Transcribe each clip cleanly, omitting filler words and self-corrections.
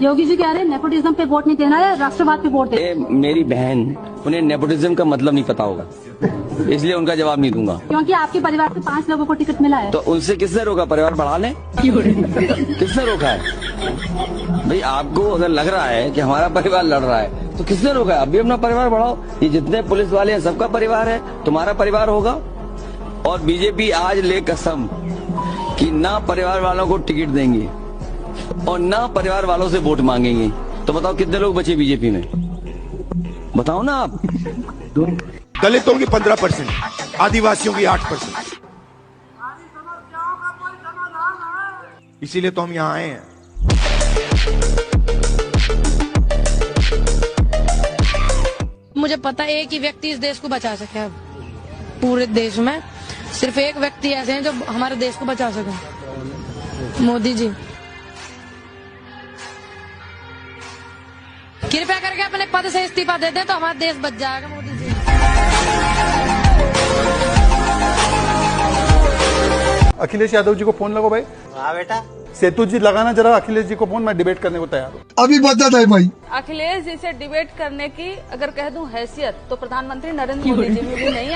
योगी जी कह रहे हैं नेपोटिज्म पे वोट नहीं देना है, राष्ट्रवाद पे वोट देना। मेरी बहन, उन्हें नेपोटिज्म का मतलब नहीं पता होगा, इसलिए उनका जवाब नहीं दूंगा। क्योंकि आपके परिवार से 5 लोगों को टिकट मिला है। तो उनसे किसने रोका? परिवार बढ़ा लें। किसने रोका है भाई? आपको अगर लग रहा है कि हमारा परिवार लड़ रहा है तो किसने रोका है? अभी अपना परिवार बढ़ाओ। ये जितने पुलिस वाले हैं सबका परिवार है, तुम्हारा परिवार होगा। और बीजेपी आज ले कसम कि ना परिवार वालों को टिकट देंगे और ना परिवार वालों से वोट मांगेंगे। तो बताओ कितने लोग बचे बीजेपी में? बताओ ना आप। दलितों की 15%, आदिवासियों की 8%। इसीलिए तो हम यहाँ आए हैं। मुझे पता है एक ही व्यक्ति इस देश को बचा सके। अब पूरे देश में सिर्फ एक व्यक्ति ऐसे हैं जो हमारे देश को बचा सके, मोदी जी। कृपया करके अपने पद से इस्तीफा दे दें तो हमारा देश बच जाएगा, मोदी जी। अखिलेश यादव जी को फोन लगो भाई। हाँ बेटा। सेतु जी लगाना जरा अखिलेश जी को फोन, मैं डिबेट करने को तैयार हूँ। अभी बता दे भाई। अखिलेश जी से डिबेट करने की अगर कह दूं हैसियत तो प्रधानमंत्री नरेंद्र मोदी जी में भी नहीं है।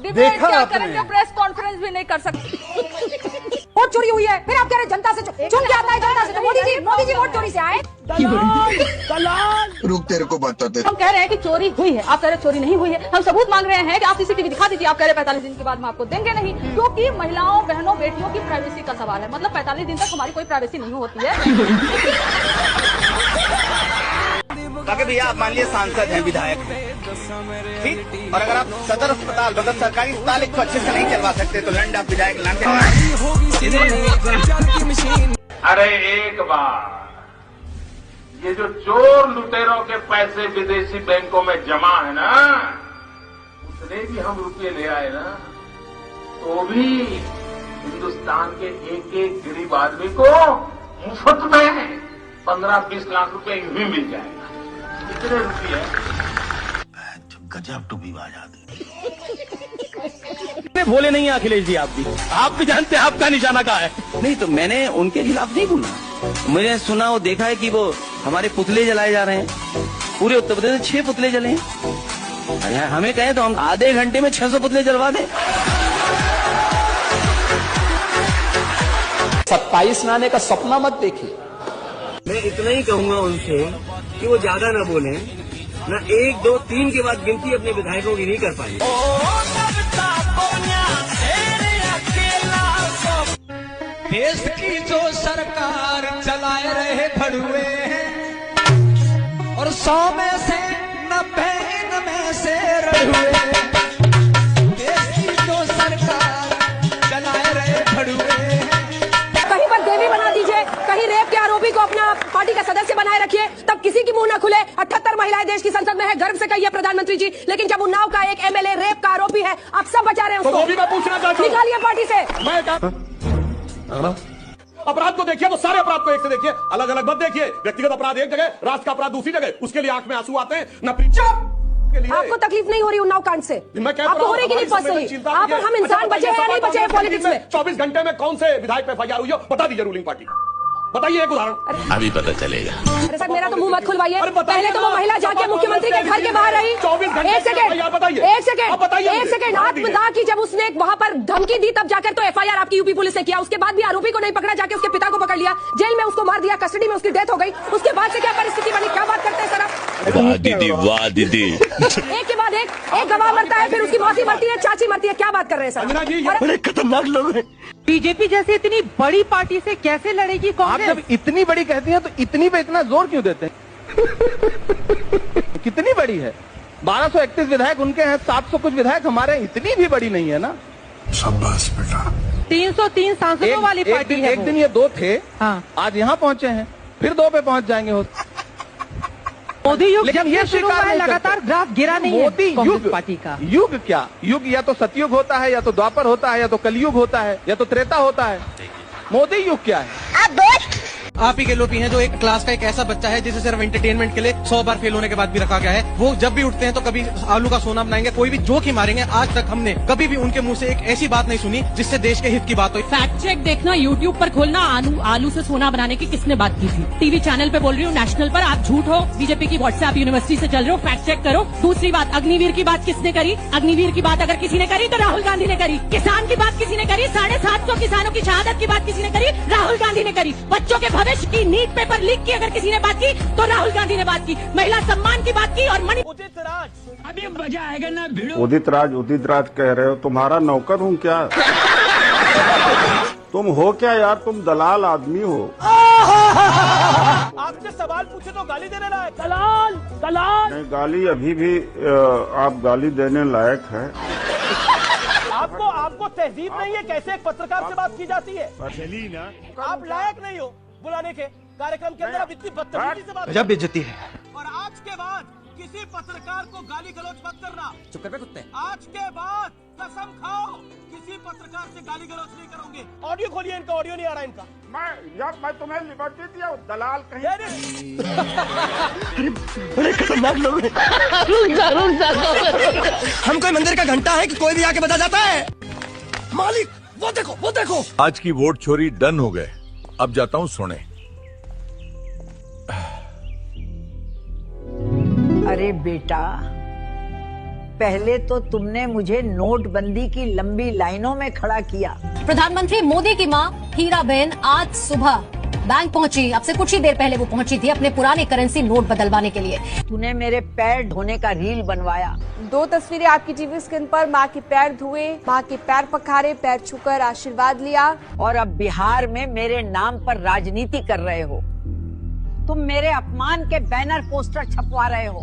डिबेट क्या करेंगे, प्रेस कॉन्फ्रेंस भी नहीं कर सकते। वोट चोरी हुई है, फिर आप कह रहे जनता से चुन के आता है जनता से, तो मोदी जी वोट चोरी से आए। रुक तेरे को बताते। हम कह रहे हैं कि चोरी हुई है, आप कह रहे हैं चोरी नहीं हुई है। हम सबूत मांग रहे हैं कि आप सीसीटीवी दिखा दीजिए। आप कह रहे हैं 45 दिन के बाद हम आपको देंगे नहीं, क्योंकि महिलाओं, बहनों, बेटियों की प्राइवेसी का सवाल है। मतलब 45 दिन तक हमारी कोई प्राइवेसी नहीं होती है। ताकि भैया आप मान लिया सांसद हैं, विधायक हैं, ठीक, और अगर आप सदर अस्पताल मतलब सरकारी अस्पताल को अच्छे से नहीं चलवा सकते तो लंड आप विधायक लंड। अरे एक बार ये जो चोर लुटेरों के पैसे विदेशी बैंकों में जमा है ना, उतने भी हम रुपये ले आए ना, तो भी हिंदुस्तान के एक एक गरीब आदमी को मुफ्त में 15-20 लाख रुपए यूं ही मिल जाएगा। कितने रुपये? गजब टूबी आजादी। बोले नहीं है अखिलेश जी, आप भी जानते हैं आपका निशाना कहाँ है। नहीं तो मैंने उनके खिलाफ नहीं बोला। मैंने सुना और देखा है कि वो हमारे पुतले जलाए जा रहे हैं। पूरे उत्तर प्रदेश में 6 पुतले जले हैं। हमें कहें तो हम आधे घंटे में 600 पुतले जलवा दें। 27 में आने का सपना मत देखिए। मैं इतना ही कहूंगा उनसे कि वो ज्यादा न बोले, न 1, 2, 3 के बाद गिनती अपने विधायकों की नहीं कर पाई। देश की जो सरकार चलाए रहे धड़ुए और 100 में से 90 इनमें से रहुए। देश की जो सरकार चलाए रहे धड़ुए। कहीं पर देवी बना दीजिए, कहीं रेप के आरोपी को अपना पार्टी का सदस्य बनाए रखिए, तब किसी की मुंह न खुले। 78 महिलाएं देश की संसद में है, गर्व से कहिए प्रधानमंत्री जी। लेकिन जब उन्नाव का एक एमएलए रेप का आरोपी है, आप सब बचा रहे हैं उसको। तो वो भी मैं पूछना चाहता हूं। निकालिए पार्टी से। अपराध को देखिए तो सारे अपराध को एक से देखिए, अलग अलग मत देखिए। व्यक्तिगत अपराध एक जगह, राष्ट्र का अपराध दूसरी जगह, उसके लिए आंख में आंसू आते हैं न के लिए। आपको तकलीफ नहीं हो रही उन्नाव कांड से? आपको हो रही कि नहीं पर्सनली? आप और हम इंसान बचे हैं या नहीं बचे हैं पॉलिटिक्स में? 24 घंटे में कौन से विधायक पे एफआईआर हुई हो बता दीजिए रूलिंग पार्टी। बताइए एक उदाहरण। अभी पता चलेगा। अरे सर मेरा तो मुंह मत खुलवाइए। पहले तो वो महिला जाके मुख्यमंत्री के घर के बाहर रही। 24 घंटे एक सेकंड आत्मदाह की जब उसने वहां पर धमकी दी तब जाकर तो एफआईआर आपकी यूपी पुलिस ने किया। उसके बाद भी आरोपी को नहीं पकड़ा, जाके उसके पिता को पकड़ लिया, जेल में उसको मार दिया, कस्टडी में उसकी डेथ हो गई। उसके बाद से क्या परिस्थिति बनी? क्या बात करते हैं सर आप? वाह दीदी, वाह दीदी। एक के बाद एक गवाह मरता है, फिर उसकी मौसी मरती है, चाची मरती है। क्या बात कर रहे हैं सर? बड़े खतरनाक लोग हैं। बीजेपी जैसी इतनी बड़ी पार्टी से कैसे लड़ेगी कांग्रेस? आप जब इतनी बड़ी कहती हैं तो इतनी पे इतना जोर क्यों देते हैं? कितनी बड़ी है? 1231 विधायक उनके हैं, 700 कुछ विधायक हमारे हैं। इतनी भी बड़ी नहीं है ना। शाबाश बेटा। 303 सांसदों वाली पार्टी है। एक दिन ये 2 थे, हाँ। आज यहाँ पहुंचे हैं, फिर 2 पे पहुंच जाएंगे। मोदी युग लेकिन ये शुरू हुआ है, लगातार ग्राफ गिरा नहीं है मोदी कांग्रेस पार्टी का। युग क्या? युग या तो सतयुग होता है, या तो द्वापर होता है, या तो कलयुग होता है, या तो त्रेता होता है। मोदी युग क्या है? आप ही के लोग हैं जो एक क्लास का एक ऐसा बच्चा है जिसे सिर्फ एंटरटेनमेंट के लिए 100 बार फेल होने के बाद भी रखा गया है। वो जब भी उठते हैं तो कभी आलू का सोना बनाएंगे, कोई भी जोक ही मारेंगे। आज तक हमने कभी भी उनके मुंह से एक ऐसी बात नहीं सुनी जिससे देश के हित की बात हो। फैक्ट चेक देखना, यूट्यूब पर खोलना, आलू से सोना बनाने की किसने बात की थी। टीवी चैनल पे बोल रही हूँ, नेशनल पर आप झूठ हो, बीजेपी की व्हाट्सएप यूनिवर्सिटी से चल रहे हो, फैक्ट चेक करो। दूसरी बात, अग्निवीर की बात किसने करी? अग्निवीर की बात अगर किसी ने करी तो राहुल गांधी ने करी। किसान की बात किसी ने करी? 750 किसानों की शहादत की बात किसी ने करी? राहुल गांधी ने करी। बच्चों के भविष्य की नीट पेपर लीक की अगर किसी ने बात की तो राहुल गांधी ने बात की। महिला सम्मान की बात की और मणि उदित राज, अभी मजा आएगा ना भिड़ो। उदित राज कह रहे हो? तुम्हारा नौकर हूँ क्या? तुम हो क्या यार? तुम दलाल आदमी हो। आपसे सवाल पूछे तो गाली देने लायक। दलाल नहीं, गाली अभी भी आप गाली देने लायक है। आपको तहजीब नहीं है? कैसे एक पत्रकार से बात की जाती है? आप लायक नहीं हो बुलाने के कार्यक्रम के अंदर। आप इतनी बदतमीजी से बात, गजब बेइज्जती है। और आज के बाद किसी पत्रकार को गाली गलौज मत करना। चुप कर बे कुत्ते। आज के बाद कसम खाओ किसी पत्रकार से गाली गलौज नहीं करोगे। ऑडियो खोलिए इनका, ऑडियो नहीं आ रहा इनका। मैं तुम्हें लिबर्टी दिया, दलाल कहीं। बड़े खतरनाक लोग हैं। हम कोई मंदिर का घंटा है कि कोई भी आके बजा जाता है? मालिक वो देखो। आज की वोट चोरी डन हो गए। अब जाता हूँ सोने। अरे बेटा, पहले तो तुमने मुझे नोटबंदी की लंबी लाइनों में खड़ा किया। प्रधानमंत्री मोदी की मां हीराबेन आज सुबह बैंक पहुंची। अब से कुछ ही देर पहले वो पहुंची थी अपने पुराने करेंसी नोट बदलवाने के लिए। तूने मेरे पैर धोने का रील बनवाया। 2 तस्वीरें आपकी टीवी स्क्रीन पर। माँ के पैर धुए, माँ के पैर पखारे, पैर छूकर आशीर्वाद लिया। और अब बिहार में मेरे नाम पर राजनीति कर रहे हो। तुम मेरे अपमान के बैनर पोस्टर छपवा रहे हो।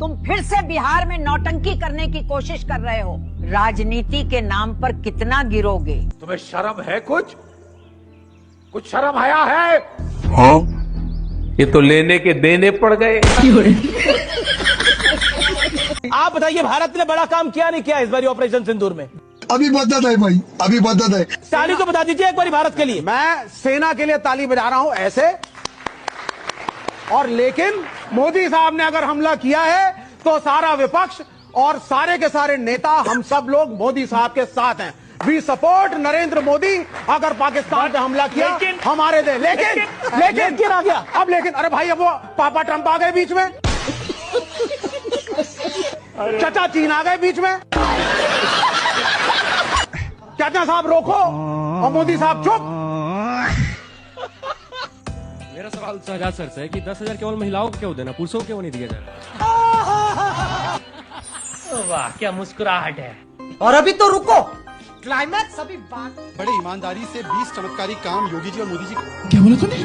तुम फिर से बिहार में नौटंकी करने की कोशिश कर रहे हो। राजनीति के नाम पर कितना गिरोगे? तुम्हें शर्म है? कुछ शर्म आया है? हाँ, ये तो लेने के देने पड़ गए। आप बताइए, भारत ने बड़ा काम किया नहीं किया इस बार ऑपरेशन सिंदूर में? अभी बदत है भाई, अभी बदत है। ताली तो बता दीजिए एक बार भारत के लिए। मैं सेना के लिए ताली बजा रहा हूँ ऐसे। और लेकिन मोदी साहब ने अगर हमला किया है तो सारा विपक्ष और सारे के सारे नेता, हम सब लोग मोदी साहब के साथ हैं। We support Narendra Modi. अगर पाकिस्तान पे हमला किया हमारे दे। लेकिन आ गया अब। लेकिन अरे भाई, अब वो पापा ट्रंप आ गए बीच में, चाचा चीन आ गए बीच में। चाचा साहब रोको और मोदी साहब चुप। मेरा सवाल शहजाद सर से है कि 10,000 केवल महिलाओं को क्यों देना, पुरुषों को क्यों नहीं दिया जा रहा? वाह क्या मुस्कुराहट है। और अभी तो रुको, क्लाइमैक्स अभी बात। बड़े ईमानदारी से 20 चमत्कारी काम योगी जी और मोदी जी क्या बोला तूने?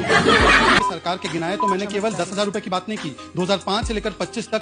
सरकार के गिनाए तो मैंने केवल 10,000 रुपए की बात नहीं की। 2005 से लेकर 25 तक